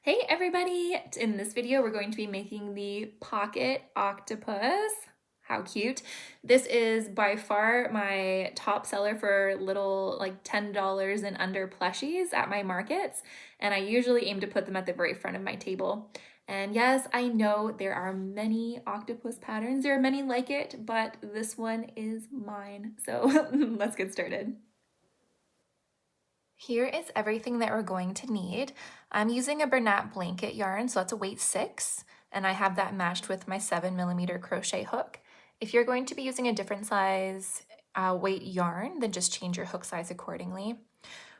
Hey everybody! In this video we're going to be making the pocket octopus. How cute. This is by far my top seller for little like $10 and under plushies at my markets, and I usually aim to put them at the very front of my table. And yes, I know there are many octopus patterns, there are many like it, but this one is mine. So let's get started. Here is everything that we're going to need. I'm using a Bernat blanket yarn, so that's a weight 6, and I have that matched with my 7mm crochet hook. If you're going to be using a different size weight yarn, then just change your hook size accordingly.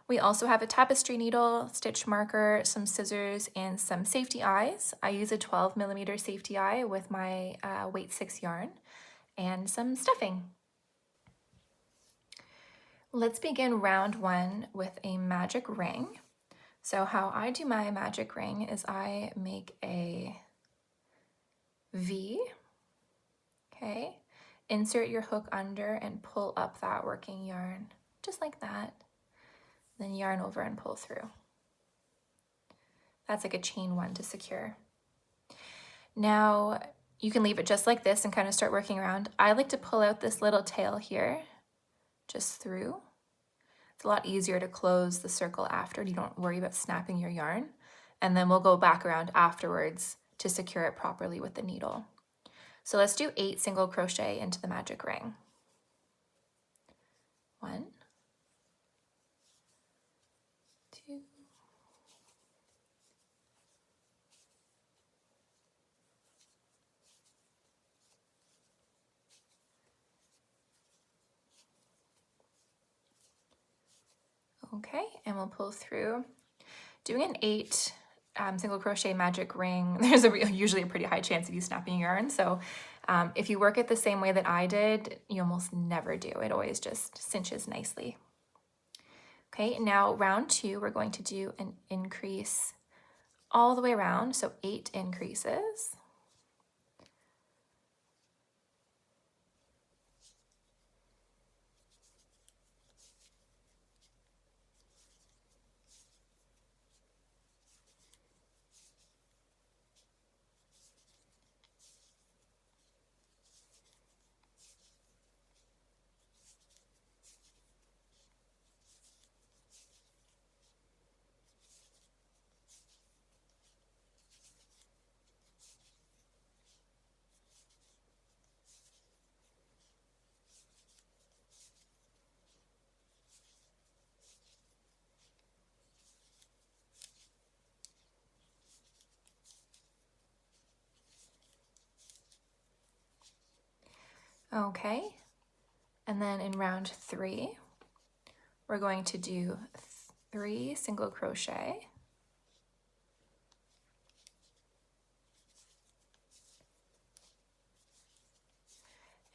We also have a tapestry needle, stitch marker, some scissors, and some safety eyes. I use a 12mm safety eye with my weight 6 yarn, and some stuffing. Let's begin round 1 with a magic ring. So how I do my magic ring is I make a V, okay? Insert your hook under and pull up that working yarn, just like that. Then yarn over and pull through. That's like a chain 1 to secure. Now you can leave it just like this and kind of start working around. I like to pull out this little tail here, just through. It's a lot easier to close the circle after. You don't worry about snapping your yarn. And then we'll go back around afterwards to secure it properly with the needle. So let's do 8 single crochet into the magic ring. 1, 2, 3. Okay, and we'll pull through. Doing an 8 single crochet magic ring, there's usually a pretty high chance of you snapping your yarn. So if you work it the same way that I did, you almost never do. It always just cinches nicely. Okay, now round 2, we're going to do an increase all the way around, so 8 increases. Okay, and then in round 3, we're going to do 3 single crochet.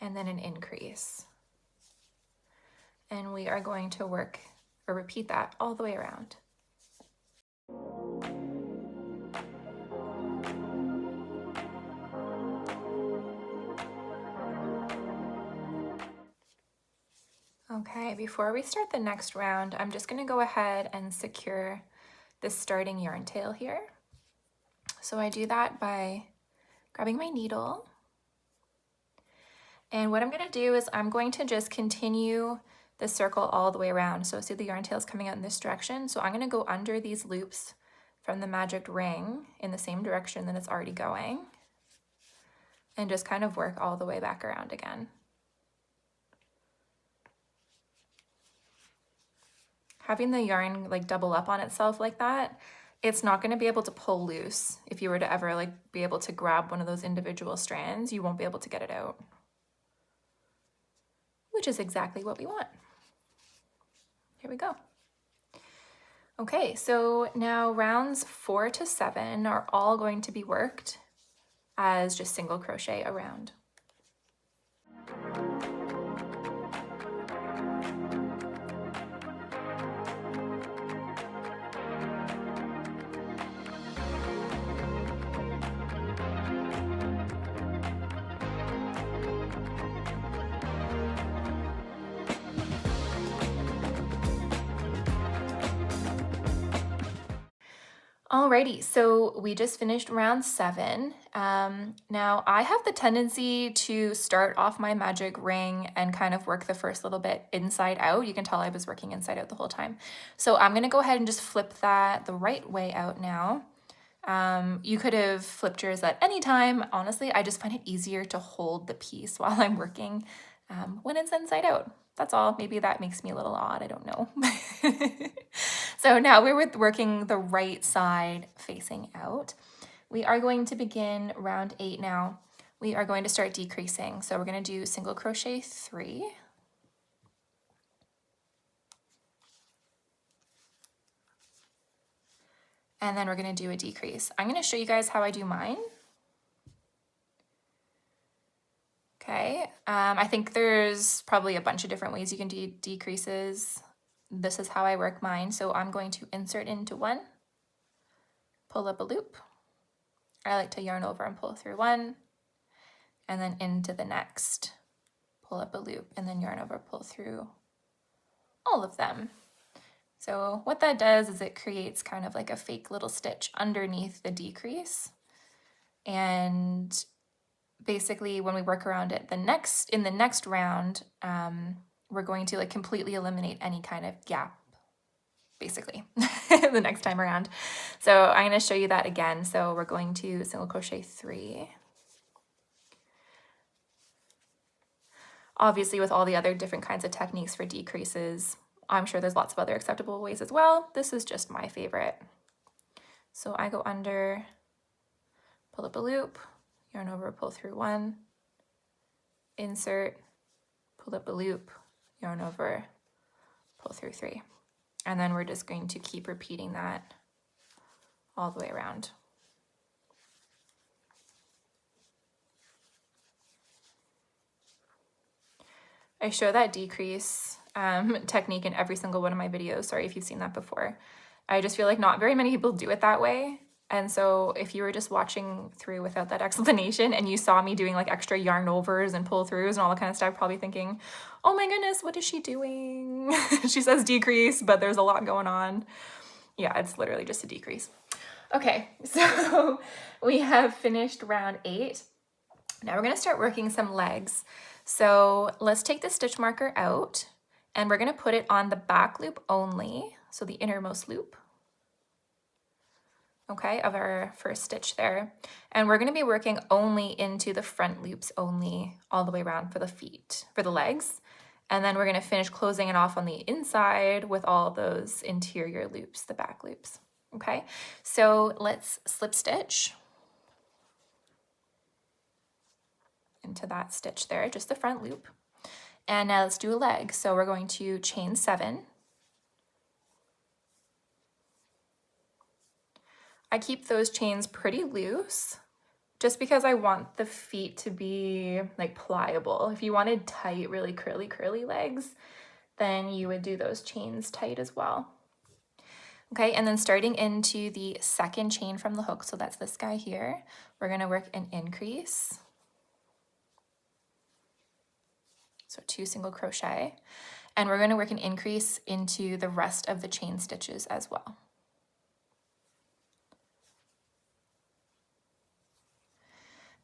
And then an increase. And we are going to work or repeat that all the way around. Okay, before we start the next round, I'm just going to go ahead and secure this starting yarn tail here. So I do that by grabbing my needle. And what I'm going to do is I'm going to just continue the circle all the way around. So see the yarn tail is coming out in this direction. So I'm going to go under these loops from the magic ring in the same direction that it's already going, and just kind of work all the way back around again. Having the yarn like double up on itself like that, it's not going to be able to pull loose. If you were to ever like be able to grab one of those individual strands, you won't be able to get it out, which is exactly what we want. Here we go. Okay, so now rounds 4 to 7 are all going to be worked as just single crochet around. Alrighty, so we just finished round 7. Now I have the tendency to start off my magic ring and kind of work the first little bit inside out. You can tell I was working inside out the whole time. So I'm gonna go ahead and just flip that the right way out now. You could have flipped yours at any time. Honestly, I just find it easier to hold the piece while I'm working when it's inside out. That's all. Maybe that makes me a little odd. I don't know. So now we're working the right side facing out. We are going to begin round 8 now. We are going to start decreasing. So we're going to do single crochet 3. And then we're going to do a decrease. I'm going to show you guys how I do mine. Okay, I think there's probably a bunch of different ways you can do decreases. This is how I work mine. So I'm going to insert into one, pull up a loop. I like to yarn over and pull through one, and then into the next, pull up a loop, and then yarn over, pull through all of them. So what that does is it creates kind of like a fake little stitch underneath the decrease. And basically when we work around it in the next round, we're going to like completely eliminate any kind of gap, basically, the next time around. So I'm going to show you that again. So we're going to single crochet 3. Obviously, with all the other different kinds of techniques for decreases, I'm sure there's lots of other acceptable ways as well. This is just my favorite. So I go under, pull up a loop, yarn over, pull through one, insert, pull up a loop, yarn over, pull through 3. And then we're just going to keep repeating that all the way around. I show that decrease technique in every single one of my videos. Sorry if you've seen that before. I just feel like not very many people do it that way. And so if you were just watching through without that explanation and you saw me doing like extra yarn overs and pull throughs and all that kind of stuff, probably thinking, oh my goodness, what is she doing? She says decrease, but there's a lot going on. Yeah, it's literally just a decrease. Okay, so we have finished round 8. Now we're going to start working some legs. So let's take the stitch marker out and we're going to put it on the back loop only, so the innermost loop, okay, of our first stitch there. And we're going to be working only into the front loops only, all the way around for the feet, for the legs. And then we're going to finish closing it off on the inside with all those interior loops, the back loops. Okay, so let's slip stitch into that stitch there, just the front loop. And now let's do a leg. So we're going to chain 7. I keep those chains pretty loose just because I want the feet to be like pliable. If you wanted tight, really curly legs, then you would do those chains tight as well. Okay, and then starting into the second chain from the hook, so that's this guy here, we're gonna work an increase. So 2 single crochet, and we're going to work an increase into the rest of the chain stitches as well.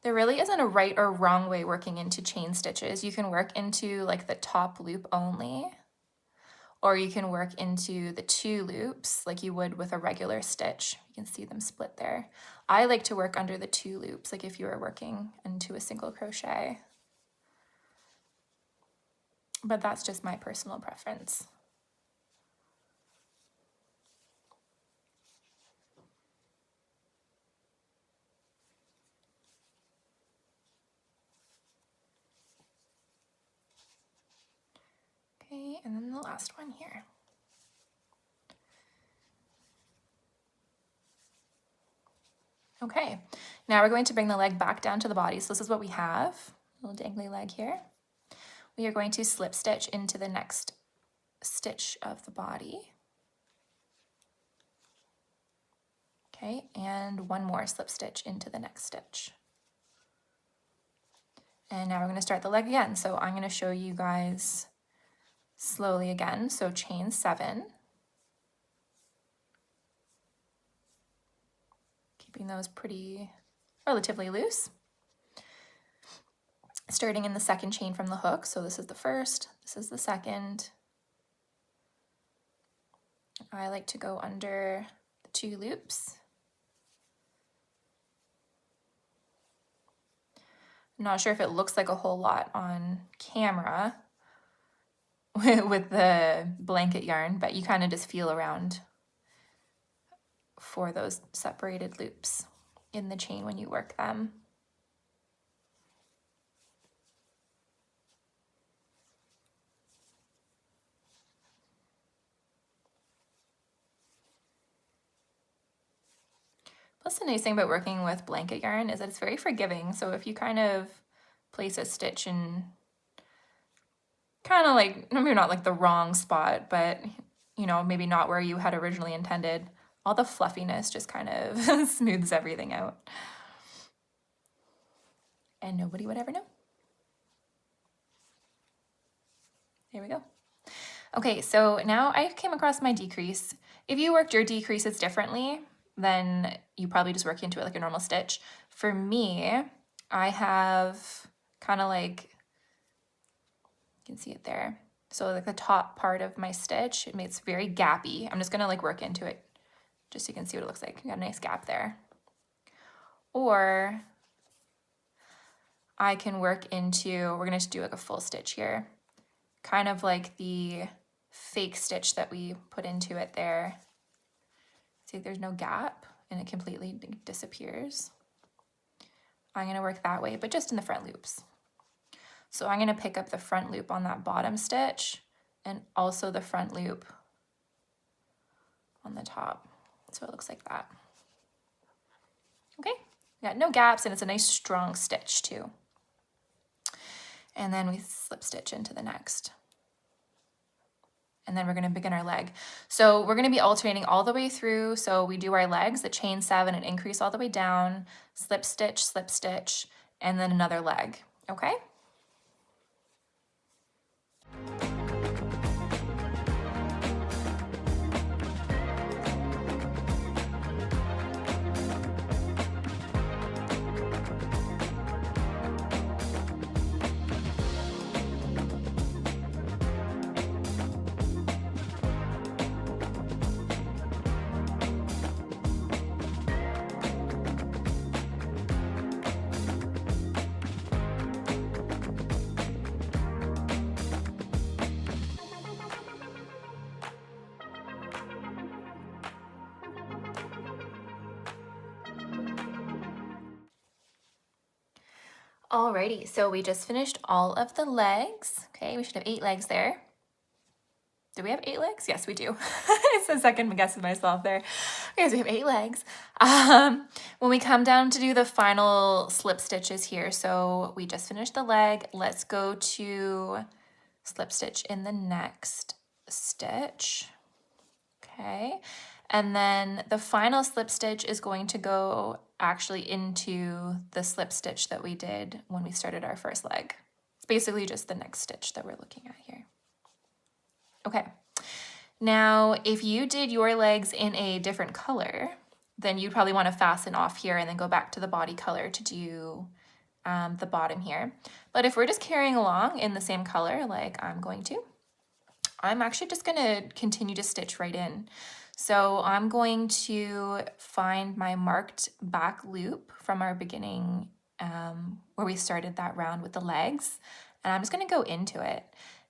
There really isn't a right or wrong way working into chain stitches. You can work into like the top loop only, or you can work into the 2 loops like you would with a regular stitch. You can see them split there. I like to work under the 2 loops, like if you were working into a single crochet. But that's just my personal preference. Okay, and then the last one here. Okay, now we're going to bring the leg back down to the body. So this is what we have, a little dangly leg here. We are going to slip stitch into the next stitch of the body. Okay, and one more slip stitch into the next stitch. And now we're going to start the leg again. So I'm going to show you guys slowly again. So chain 7. keeping those relatively loose. Starting in the second chain from the hook. So this is the first, this is the second. I like to go under the 2 loops. I'm not sure if it looks like a whole lot on camera with the blanket yarn, but you kind of just feel around for those separated loops in the chain when you work them. Plus, the nice thing about working with blanket yarn is that it's very forgiving. So if you kind of place a stitch in kind of like, maybe not like the wrong spot, but you know, maybe not where you had originally intended, all the fluffiness just kind of smooths everything out. And nobody would ever know. There we go. Okay, so now I came across my decrease. If you worked your decreases differently, then you probably just work into it like a normal stitch. For me, I have kind of like, you can see it there. So like the top part of my stitch, it's very gappy. I'm just gonna like work into it just so you can see what it looks like. You got a nice gap there. Or I can work into, we're gonna do like a full stitch here. Kind of like the fake stitch that we put into it there. See, there's no gap and it completely disappears. I'm gonna work that way, but just in the front loops. So I'm gonna pick up the front loop on that bottom stitch and also the front loop on the top. So it looks like that. Okay, got no gaps and it's a nice strong stitch too. And then we slip stitch into the next. And then we're gonna begin our leg. So we're gonna be alternating all the way through. So we do our legs, the chain 7 and increase all the way down, slip stitch, and then another leg, okay? Alrighty, so we just finished all of the legs. Okay, we should have 8 legs there. Do we have 8 legs? Yes, we do. It's a second guessing myself there. Okay, so we have 8 legs. When we come down to do the final slip stitches here, so we just finished the leg. Let's go to slip stitch in the next stitch. Okay, and then the final slip stitch is going to go actually into the slip stitch that we did when we started our first leg. It's basically just the next stitch that we're looking at here. Okay, now if you did your legs in a different color, then you'd probably want to fasten off here and then go back to the body color to do the bottom here. But if we're just carrying along in the same color like I'm going to, I'm actually just going to continue to stitch right in. So I'm going to find my marked back loop from our beginning where we started that round with the legs, and I'm just going to go into it.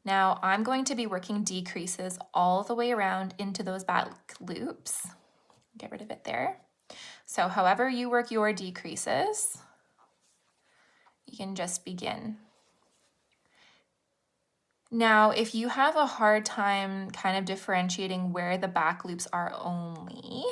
Now I'm going to be working decreases all the way around into those back loops. Get rid of it there. So however you work your decreases, you can just begin. Now, if you have a hard time kind of differentiating where the back loops are only,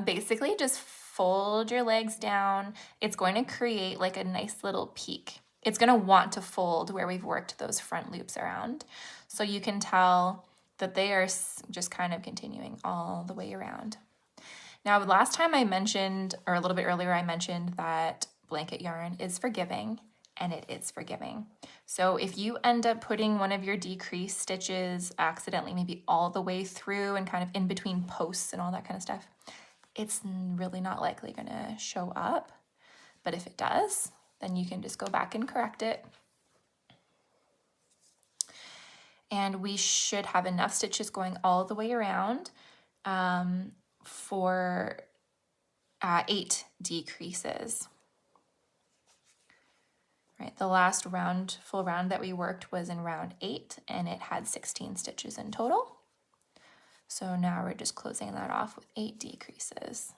basically just fold your legs down. It's going to create like a nice little peak. It's going to want to fold where we've worked those front loops around. So you can tell that they are just kind of continuing all the way around. Now, last time I mentioned, or a little bit earlier, I mentioned that blanket yarn is forgiving, and it is forgiving. So if you end up putting one of your decrease stitches accidentally, maybe all the way through and kind of in between posts and all that kind of stuff, it's really not likely gonna show up. But if it does, then you can just go back and correct it. And we should have enough stitches going all the way around for 8 decreases. Right, the last round, full round that we worked was in round 8, and it had 16 stitches in total. So now we're just closing that off with 8 decreases.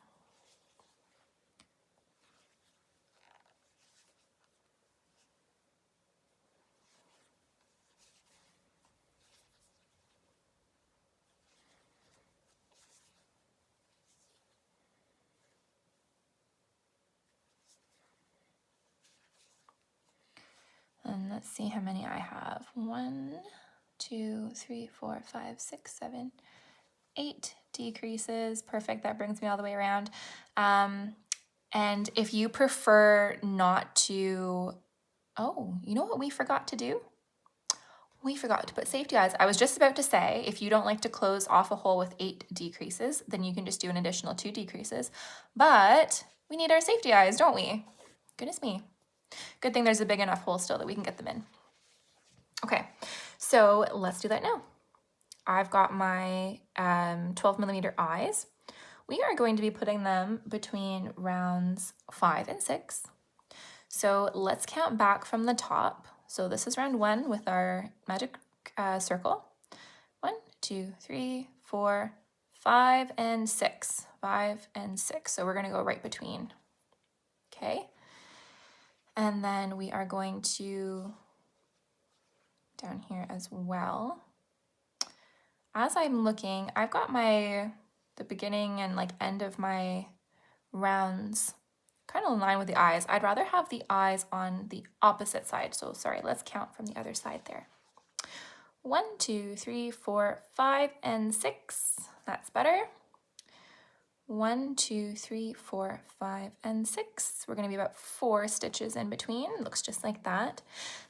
And let's see how many I have. 1, 2, 3, 4, 5, 6, 7, 8 decreases. Perfect, that brings me all the way around. And if you prefer not to, oh, you know what we forgot to do? We forgot to put safety eyes. I was just about to say, if you don't like to close off a hole with 8 decreases, then you can just do an additional 2 decreases. But we need our safety eyes, don't we? Goodness me. Good thing there's a big enough hole still that we can get them in. Okay, so let's do that now. I've got my 12 millimeter eyes. We are going to be putting them between rounds 5 and 6. So let's count back from the top. So this is round 1 with our magic circle. 1, 2, 3, 4, 5, and 6. 5 and 6. So we're going to go right between. Okay. And then we are going to down here as well. As I'm looking, I've got the beginning and like end of my rounds kind of in line with the eyes. I'd rather have the eyes on the opposite side. So sorry, let's count from the other side there. 1, 2, 3, 4, 5, and 6. That's better. 1, 2, 3, 4, 5, and 6. We're going to be about 4 stitches in between. Looks just like that.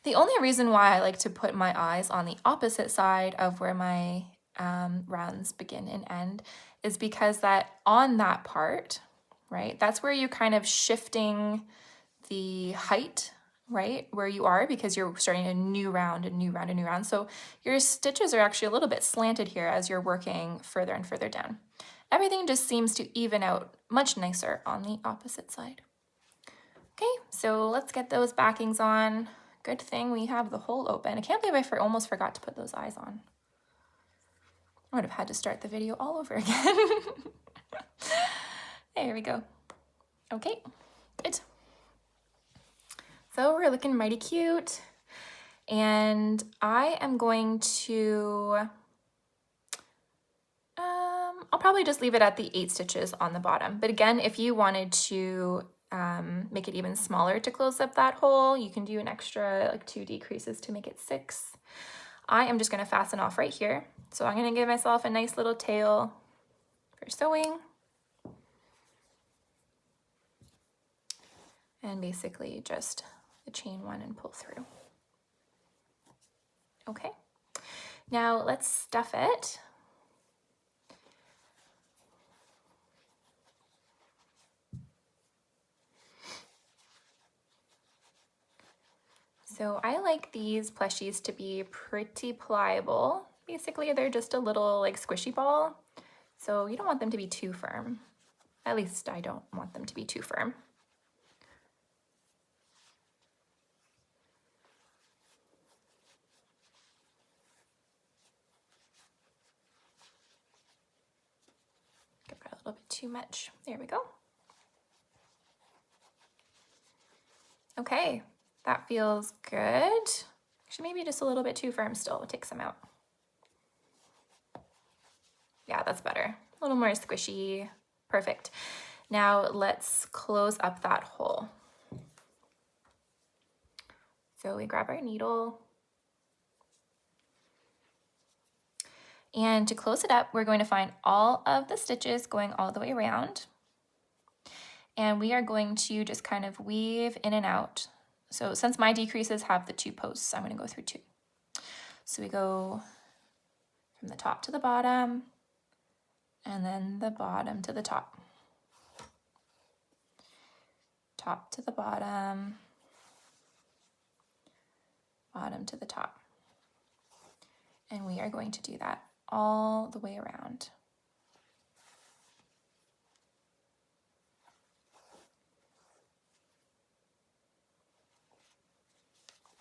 The only reason why I like to put my eyes on the opposite side of where my rounds begin and end is because that on that part, right, that's where you're kind of shifting the height, right, where you are, because you're starting a new round, a new round, a new round. So your stitches are actually a little bit slanted here as you're working further and further down. Everything just seems to even out much nicer on the opposite side. Okay, so let's get those backings on. Good thing we have the hole open. I can't believe I almost forgot to put those eyes on. I would have had to start the video all over again. There we go. Okay, good. So we're looking mighty cute. And I am going to, I'll probably just leave it at the 8 stitches on the bottom. But again, if you wanted to make it even smaller to close up that hole, you can do an extra like 2 decreases to make it 6. I am just going to fasten off right here. So I'm going to give myself a nice little tail for sewing. And basically just the chain 1 and pull through. Okay, now let's stuff it. So I like these plushies to be pretty pliable. Basically, they're just a little like squishy ball. So you don't want them to be too firm. At least I don't want them to be too firm. Give it a little bit too much. There we go. Okay, that feels good. Actually, maybe just a little bit too firm still. We'll take some out. Yeah, that's better. A little more squishy. Perfect. Now let's close up that hole. So we grab our needle. And to close it up, we're going to find all of the stitches going all the way around. And we are going to just kind of weave in and out. So since my decreases have the 2 posts, I'm going to go through 2. So we go from the top to the bottom, and then the bottom to the top. top to the bottom, bottom to the top. And we are going to do that all the way around.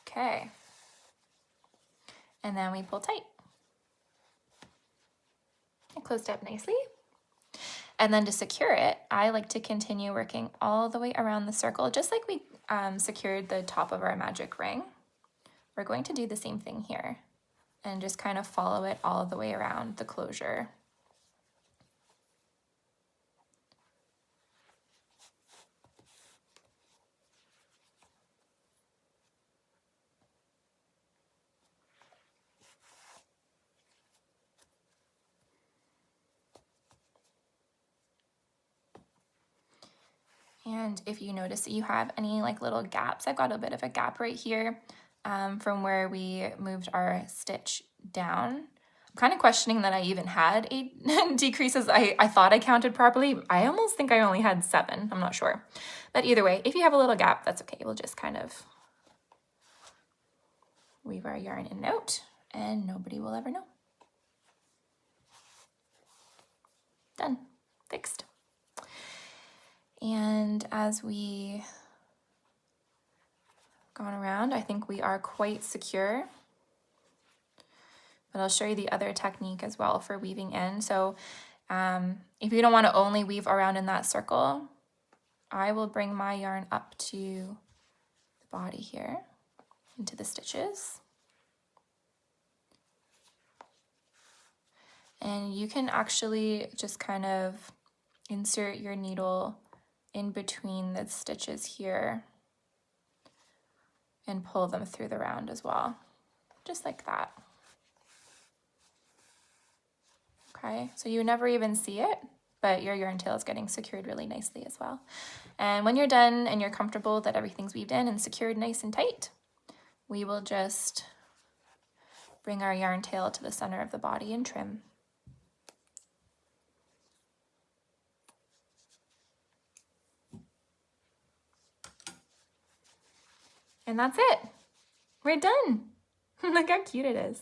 Okay. And then we pull tight. And closed up nicely. And then to secure it, I like to continue working all the way around the circle, just like we secured the top of our magic ring. We're going to do the same thing here and just kind of follow it all the way around the closure. And if you notice that you have any like little gaps, I've got a bit of a gap right here from where we moved our stitch down. I'm kind of questioning that I even had 8 decreases. I thought I counted properly. I almost think I only had 7. I'm not sure. But either way, if you have a little gap, that's okay. We'll just kind of weave our yarn in and out and nobody will ever know. Done. Fixed. And as we gone around, I think we are quite secure. But I'll show you the other technique as well for weaving in. So if you don't want to only weave around in that circle, I will bring my yarn up to the body here, into the stitches. And you can actually just kind of insert your needle in between the stitches here and pull them through the round as well, just like that. Okay, so you never even see it, but your yarn tail is getting secured really nicely as well. And when you're done and you're comfortable that everything's weaved in and secured nice and tight, we will just bring our yarn tail to the center of the body and trim. And that's it. We're done. Look how cute it is.